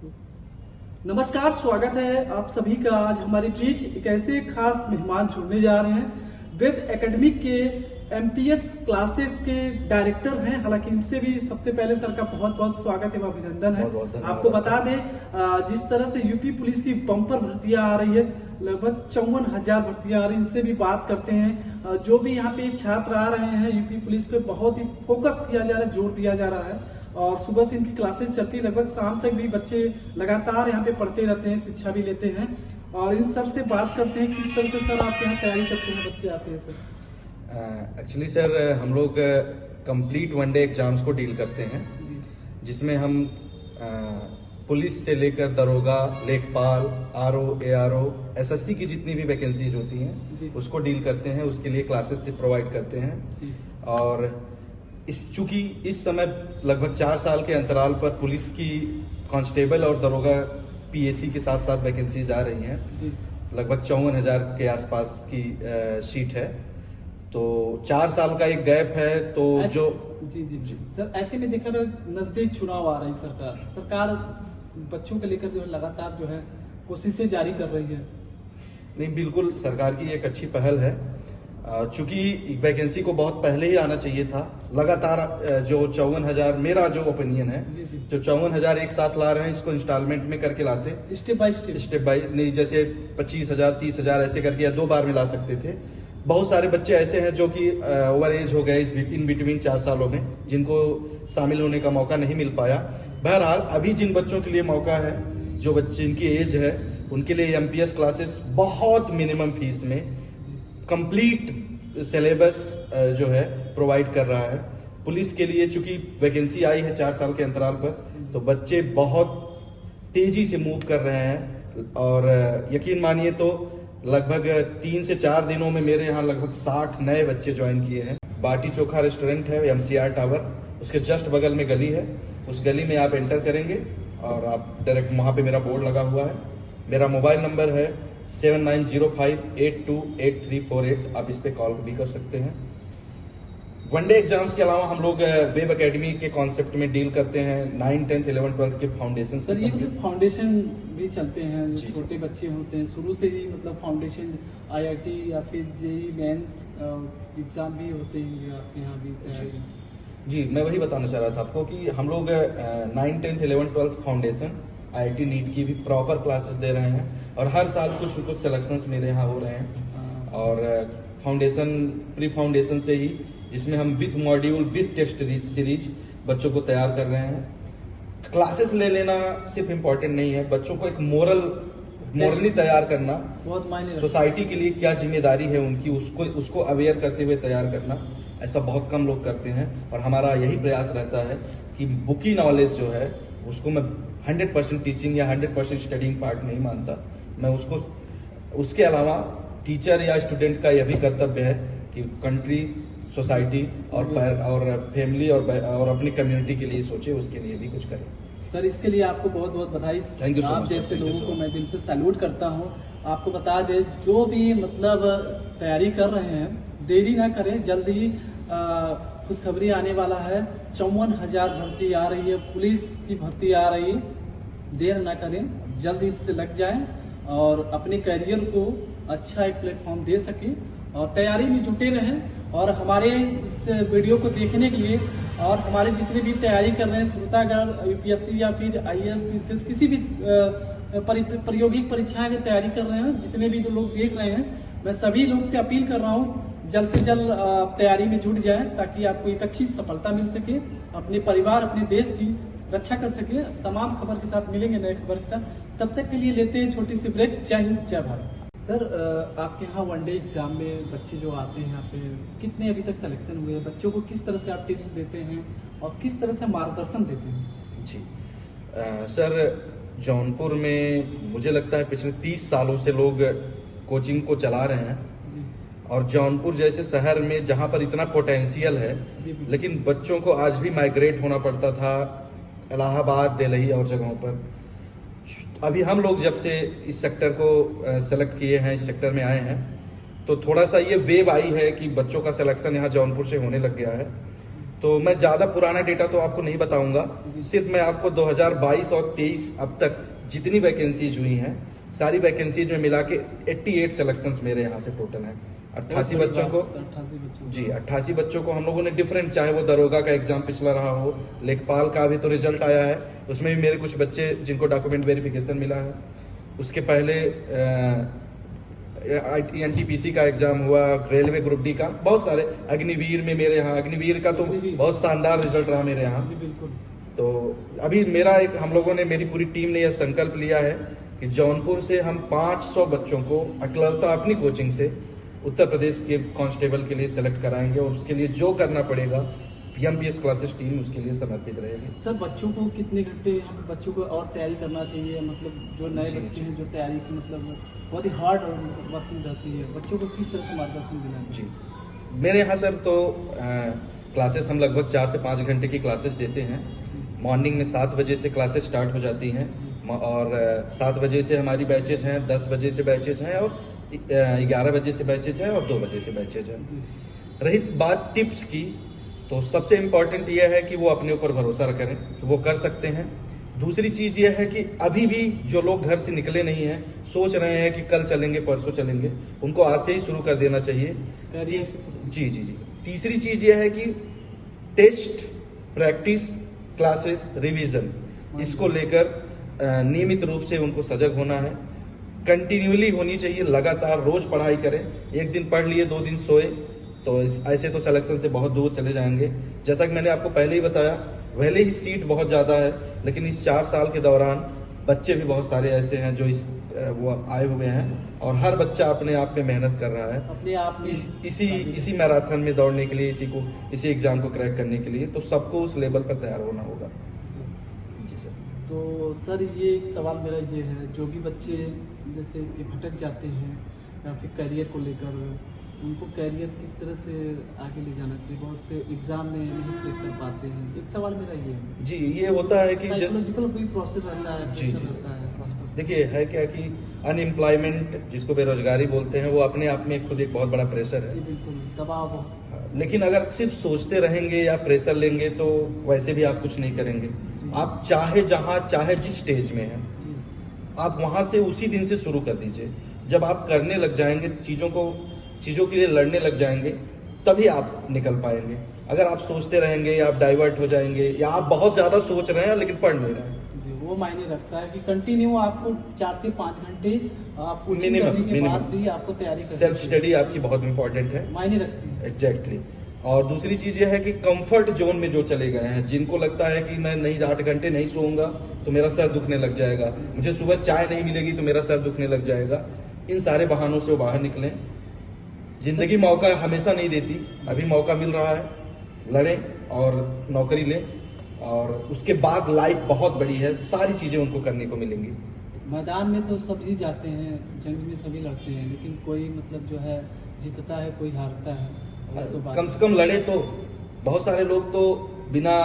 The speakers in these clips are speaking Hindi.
नमस्कार, स्वागत है आप सभी का। आज हमारी बीच एक ऐसे खास मेहमान जुड़ने जा रहे हैं। वेब एकेडमी के एमपीएस क्लासेस के डायरेक्टर हैं। हालांकि इनसे भी सबसे पहले सर का बहुत बहुत स्वागत एवं अभिनंदन है। आपको बता दें, जिस तरह से यूपी पुलिस की बम्पर भर्तियां आ रही है, लगभग 54,000 भर्तियां आ रही है, इनसे भी बात करते हैं। जो भी यहाँ पे छात्र आ रहे हैं, यूपी पुलिस पे बहुत ही फोकस किया जा रहा है, जोर दिया जा रहा है। और सुबह से इनकी क्लासेस चलती है, लगभग शाम तक भी बच्चे लगातार यहाँ पे पढ़ते रहते हैं, शिक्षा भी लेते हैं। और इन सर से बात करते हैं किस तरह से सर आपके यहाँ तैयारी करते हैं, बच्चे आते हैं सर। एक्चुअली सर हम लोग कंप्लीट वनडे एग्जाम्स को डील करते हैं, जिसमें हम पुलिस से लेकर दरोगा, लेखपाल, आरओ, एआरओ, एसएससी की जितनी भी वैकेंसीज होती हैं उसको डील करते हैं। उसके लिए क्लासेस प्रोवाइड करते हैं। और चूंकि इस समय लगभग 4 साल के अंतराल पर पुलिस की कांस्टेबल और दरोगा पीएससी के साथ साथ वैकेंसीज आ रही हैं, लगभग 54,000 के आसपास की सीट है। तो 4 साल का एक गैप है। तो जो जी सर, ऐसे में देखा नजदीक चुनाव आ रही, सरकार बच्चों को लेकर जो है लगातार जो है कोशिशें जारी कर रही है। नहीं, बिल्कुल सरकार की एक अच्छी पहल है। चूंकि वैकेंसी को बहुत पहले ही आना चाहिए था। लगातार जो 54,000, मेरा जो ओपिनियन है, जो 54,000 एक साथ ला रहे हैं, इसको इंस्टॉलमेंट में करके लाते, स्टेप बाय नहीं, जैसे 25,000, 30,000 ऐसे करके या 2 बार में ला सकते थे। बहुत सारे बच्चे ऐसे हैं जो कि ओवर एज हो गए इन बिटवीन 4 सालों में, जिनको शामिल होने का मौका नहीं मिल पाया। बहरहाल अभी जिन बच्चों के लिए मौका है, जो बच्चे जिनकी एज है, उनके लिए एमपीएस क्लासेस बहुत मिनिमम फीस में कंप्लीट सिलेबस जो है प्रोवाइड कर रहा है। पुलिस के लिए चूंकि वैकेंसी आई है 4 साल के अंतराल पर, तो बच्चे बहुत तेजी से मूव कर रहे हैं। और यकीन मानिए तो लगभग 3 से 4 दिनों में मेरे यहाँ लगभग 60 नए बच्चे ज्वाइन किए हैं। बाटी चोखा रेस्टोरेंट है एमसीआर टावर, उसके जस्ट बगल में गली है। उस गली में आप एंटर करेंगे और आप डायरेक्ट वहां पे मेरा बोर्ड लगा हुआ है। मेरा मोबाइल नंबर है 7905828348। आप इस पे कॉल भी कर सकते हैं। वनडे एग्जाम्स के अलावा हम लोग वेब एकेडमी के कॉन्सेप्ट में डील करते हैं 9, 10, 11, 12 के फाउंडेशन। सर, ये मतलब फाउंडेशन भी चलते हैं, जो छोटे बच्चे होते हैं शुरू से ही, मतलब फाउंडेशन आईआईटी या फिर जेईई मेंस एग्जाम भी होते हैं आपके यहाँ भी तैयारी? जी, मैं वही बताना चाह रहा था आपको कि हम लोग 9, 10, 11, 12 फाउंडेशन, आईआईटी नीट की भी प्रॉपर क्लासेस दे रहे हैं। और हर साल कुछ सिलेक्शंस मेरे यहाँ हो रहे हैं। और फाउंडेशन, प्री फाउंडेशन से ही, जिसमें हम with module, with test series बच्चों को तैयार कर रहे हैं। क्लासेस ले लेना सिर्फ इम्पोर्टेंट नहीं है, बच्चों को एक मोरली तैयार करना, बहुत मायने, सोसाइटी के लिए क्या जिम्मेदारी है उनकी, उसको अवेयर करते हुए तैयार करना, ऐसा बहुत कम लोग करते हैं। और हमारा यही प्रयास रहता है कि बुकी नॉलेज जो है उसको मैं 100% टीचिंग या 100% स्टडिंग पार्ट नहीं मानता। मैं उसके अलावा टीचर या स्टूडेंट का यह भी कर्तव्य है कि कंट्री, सोसाइटी और फैमिली और अपनी कम्युनिटी के लिए सोचे, उसके लिए भी कुछ करें। सर, इसके लिए आपको बहुत बहुत बधाई। Thank you. आप जैसे लोगों को मैं दिल से सैल्यूट करता हूं। आपको बता दें, जो भी मतलब तैयारी कर रहे हैं, देरी ना करें, जल्दी ही खुशखबरी आने वाला है। 54,000 भर्ती आ रही है, पुलिस की भर्ती आ रही है। देर ना करें, जल्दी से लग जाएं और अपने करियर को अच्छा एक प्लेटफॉर्म दे सके और तैयारी में जुटे रहें। और हमारे इस वीडियो को देखने के लिए और हमारे जितने भी तैयारी कर रहे हैं श्रोतागण, यूपीएससी या फिर आईएएस, पीसीएस, किसी भी प्रायोगिक परीक्षाएं में तैयारी कर रहे हैं, जितने भी लोग देख रहे हैं, मैं सभी लोग से अपील कर रहा हूँ जल्द से जल्द तैयारी में जुट जाएं, ताकि आपको एक अच्छी सफलता मिल सके, अपने परिवार, अपने देश की रक्षा कर सके। तमाम खबर के साथ मिलेंगे, नए खबर के साथ। तब तक के लिए लेते हैं छोटी सी ब्रेक। जय हिंद, जय भारत। सर, आपके यहाँ वनडे एग्जाम में बच्चे जो आते हैं यहाँ पे, कितने अभी तक सिलेक्शन हुए हैं? बच्चों को किस तरह से आप टिप्स देते हैं और किस तरह से मार्गदर्शन देते हैं? जी सर, जौनपुर में मुझे लगता है पिछले 30 सालों से लोग कोचिंग को चला रहे हैं। और जौनपुर जैसे शहर में जहां पर इतना पोटेंशियल है, लेकिन बच्चों को आज भी माइग्रेट होना पड़ता था इलाहाबाद, दिल्ली और जगहों पर। अभी हम लोग जब से इस सेक्टर को सेलेक्ट किए हैं, इस सेक्टर में आए हैं, तो थोड़ा सा ये वेव आई है कि बच्चों का सिलेक्शन यहाँ जौनपुर से होने लग गया है। तो मैं ज्यादा पुराना डेटा तो आपको नहीं बताऊंगा, जी। सिर्फ मैं आपको 2022 और 23 अब तक जितनी वैकेंसीज हुई हैं सारी वैकेंसीज में मिला के 88 सिलेक्शंस मेरे यहाँ से टोटल हैं। 88 बच्चों को 88 बच्चों जी 88 बच्चों को हम लोगों ने डिफरेंट, चाहे वो दरोगा का एग्जाम पिछला रहा हो, लेखपाल का अभी तो रिजल्ट आया है, उसमें भी मेरे कुछ बच्चे जिनको डॉक्यूमेंट वेरिफिकेशन मिला है। उसके पहले एनटीपीसी का एग्जाम हुआ, रेलवे ग्रुप डी का, बहुत सारे, अग्निवीर में मेरे यहाँ, अग्निवीर का तो बहुत शानदार रिजल्ट रहा मेरे यहाँ। जी बिल्कुल। तो अभी मेरा एक, हम लोगों ने, मेरी पूरी टीम ने यह संकल्प लिया है कि जौनपुर से हम 500 बच्चों को अकलौता अपनी कोचिंग से उत्तर प्रदेश के कांस्टेबल के लिए सेलेक्ट कराएंगे, और उसके लिए जो करना पड़ेगा एमपीएस क्लासेस टीम उसके लिए समर्पित रहेगी। सर बच्चों को कितने घंटे हम बच्चों को और तैयारी करना चाहिए, मतलब जो नए जी, बच्चे हैं जो तैयारी की मतलब बहुत ही हार्ड वर्किंग रहती है, बच्चों को किस तरह से मार्गदर्शन देना जी चाहिए? मेरे यहाँ सर तो क्लासेस हम लगभग 4 से 5 घंटे की क्लासेस देते हैं। मॉर्निंग में 7 बजे से क्लासेस स्टार्ट हो जाती हैं, और 7 बजे से हमारी बैचेज हैं, 10 बजे से बैचेज हैं, और 11 बजे से बैचेज हैं, और 2 बजे से बैचेज हैं। रही बात टिप्स की, तो सबसे इम्पोर्टेंट यह है कि वो अपने ऊपर भरोसा करें कि वो कर सकते हैं। दूसरी चीज यह है कि अभी भी जो लोग घर से निकले नहीं हैं, सोच रहे हैं कि कल चलेंगे परसों चलेंगे, उनको आज से ही शुरू कर देना चाहिए। जी जी जी। तीसरी चीज यह है कि टेस्ट, प्रैक्टिस, क्लासेस, रिवीजन, इसको लेकर नियमित रूप से उनको सजग होना है, कंटिन्यूअली होनी चाहिए, लगातार रोज पढ़ाई करें। एक दिन पढ़ लिए 2 दिन सोए तो ऐसे तो सिलेक्शन से बहुत दूर चले जाएंगे। जैसा कि मैंने आपको पहले ही बताया, भले ही सीट बहुत ज्यादा है, लेकिन इस 4 साल के दौरान बच्चे भी बहुत सारे ऐसे हैं जो वो आए हुए हैं, और हर बच्चा अपने आप में मेहनत कर रहा है अपने आप में इसी मैराथन में दौड़ने के लिए, इसी एग्जाम को क्रैक करने के लिए। तो सबको उस लेवल पर तैयार होना होगा। जी सर। तो सर ये एक सवाल मेरा ये है, जो भी बच्चे जैसे कि भटक जाते हैं या फिर करियर को लेकर, उनको कैरियर किस तरह से आगे ले जाना चाहिए? बहुत से एग्जाम में नहीं क्लिक कर पाते हैं, एक सवाल मेरा ये है। जी, ये होता है कि साइकोलॉजिकल कोई प्रोसेस रहता है, जी, प्रेशर जी। रहता है उस पर। देखिए, है क्या कि अनएम्प्लॉयमेंट, जिसको बेरोजगारी बोलते हैं, वो अपने आप में खुद एक बहुत बड़ा प्रेशर जी है। बिल्कुल, दबाव बहुत। लेकिन अगर सिर्फ सोचते रहेंगे या प्रेशर लेंगे तो वैसे भी आप कुछ नहीं करेंगे। आप चाहे जहां, चाहे जिस स्टेज में हैं, जी आप वहां से उसी दिन से शुरू कर दीजिए। जब आप करने लग जाएंगे, चीजों के लिए लड़ने लग जाएंगे, तभी आप निकल पाएंगे। अगर आप सोचते रहेंगे या आप डाइवर्ट हो जाएंगे, या आप बहुत ज्यादा सोच रहे हैं लेकिन पढ़ नहीं रहे हैं, जी, वो मायने रखता है कि कंटिन्यू आपको 4 से 5 घंटे आप कोचिंग मिनिमम करने के बाद भी आपको तैयारी करनी सेल्फ चाहिए। स्टडी आपकी बहुत इंपॉर्टेंट है। मायने रखती है। एग्जैक्टली। और दूसरी चीज यह है कि कंफर्ट जोन में जो चले गए हैं, जिनको लगता है कि मैं नहीं 8 घंटे नहीं सोऊंगा तो मेरा सर दुखने लग जाएगा, मुझे सुबह चाय नहीं मिलेगी तो मेरा सर दुखने लग जाएगा, इन सारे बहानों से वो बाहर निकलें। जिंदगी मौका हमेशा नहीं देती, अभी मौका मिल रहा है, लड़ें और नौकरी लें, और उसके बाद लाइफ बहुत बड़ी है, सारी चीजें उनको करने को मिलेंगी। मैदान में तो सभी जाते हैं, जंग में सभी लड़ते हैं, लेकिन कोई मतलब जो है जीतता है, कोई हारता है। वो तो बात कम से कम लड़े तो। बहुत सारे लोग तो बिना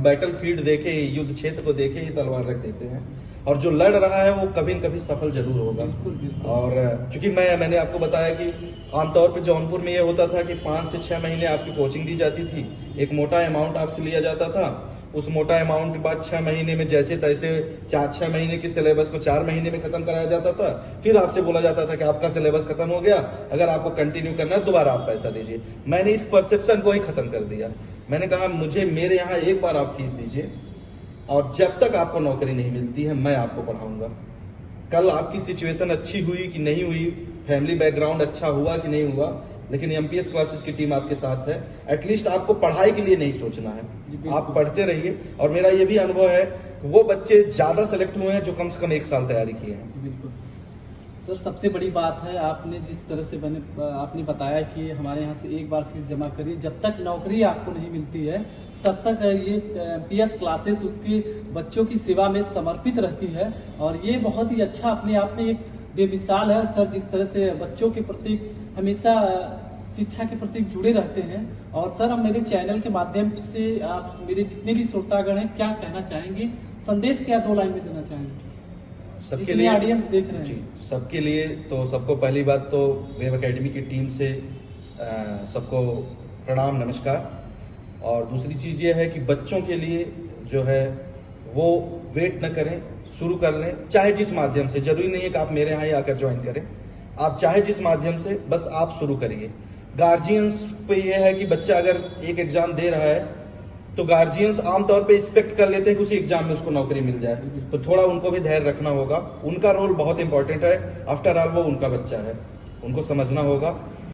बैटल फील्ड देखे, युद्ध क्षेत्र को देखे ही तलवार रख देते हैं, और जो लड़ रहा है वो कभी न कभी सफल जरूर होगा। बिल्कुल, बिल्कुल। और चूंकि मैंने आपको बताया कि आमतौर पे जौनपुर में ये होता था कि 5 से 6 महीने आपकी कोचिंग दी जाती थी, एक मोटा अमाउंट आपसे लिया जाता था, उस मोटा अमाउंट के बाद 6 महीने में जैसे तैसे 4-6 महीने की सिलेबस को 4 महीने में खत्म कराया जाता था। फिर आपसे बोला जाता था कि आपका सिलेबस खत्म हो गया, अगर आपको कंटिन्यू करना है दोबारा आप पैसा दीजिए। मैंने इस परसेप्शन को ही खत्म कर दिया। मैंने कहा मुझे मेरे यहाँ एक बार आप फीस दीजिए, और जब तक आपको नौकरी नहीं मिलती है मैं आपको पढ़ाऊंगा। कल आपकी सिचुएशन अच्छी हुई कि नहीं हुई, फैमिली बैकग्राउंड अच्छा हुआ कि नहीं हुआ, लेकिन एमपीएस क्लासेस की टीम आपके साथ है। एटलीस्ट आपको पढ़ाई के लिए नहीं सोचना है, आप पढ़ते रहिए। और मेरा ये भी अनुभव है, वो बच्चे ज्यादा सेलेक्ट हुए हैं जो कम से कम 1 साल तैयारी किए हैं। बिल्कुल सर, सबसे बड़ी बात है आपने जिस तरह से आपने बताया कि हमारे यहाँ से एक बार फीस जमा करिए, जब तक नौकरी आपको नहीं मिलती है तब तक ये पीएस क्लासेस उसके बच्चों की सेवा में समर्पित रहती है। और ये बहुत ही अच्छा अपने आप में एक बेमिसाल है सर, जिस तरह से बच्चों के प्रति हमेशा शिक्षा के प्रति जुड़े रहते हैं। और सर, हम मेरे चैनल के माध्यम से आप मेरे जितने भी श्रोतागण हैं क्या कहना चाहेंगे, संदेश क्या 2 लाइन में देना चाहेंगे सबके लिए ऑडियंस देख रहे हैं? जी, सबके लिए तो सबको पहली बात तो वेब एकेडमी की टीम से सबको प्रणाम, नमस्कार। और दूसरी चीज़ ये है कि बच्चों के लिए जो है वो वेट न करें, शुरू कर लें, चाहे जिस माध्यम से। जरूरी नहीं है कि आप मेरे यहाँ ही आकर ज्वाइन करें, आप चाहे जिस माध्यम से, बस आप शुरू करिए। गार्जियंस पे ये है कि बच्चा अगर एक एग्जाम दे रहा है तो गार्जियंस आमतौर पे एक्सपेक्ट कर लेते हैं कि उसी एग्जाम में उसको नौकरी मिल जाए, तो थोड़ा उनको भी धैर्य रखना होगा। उनका रोल बहुत इंपॉर्टेंट है, आफ्टर ऑल वो उनका बच्चा है, उनको समझना होगा।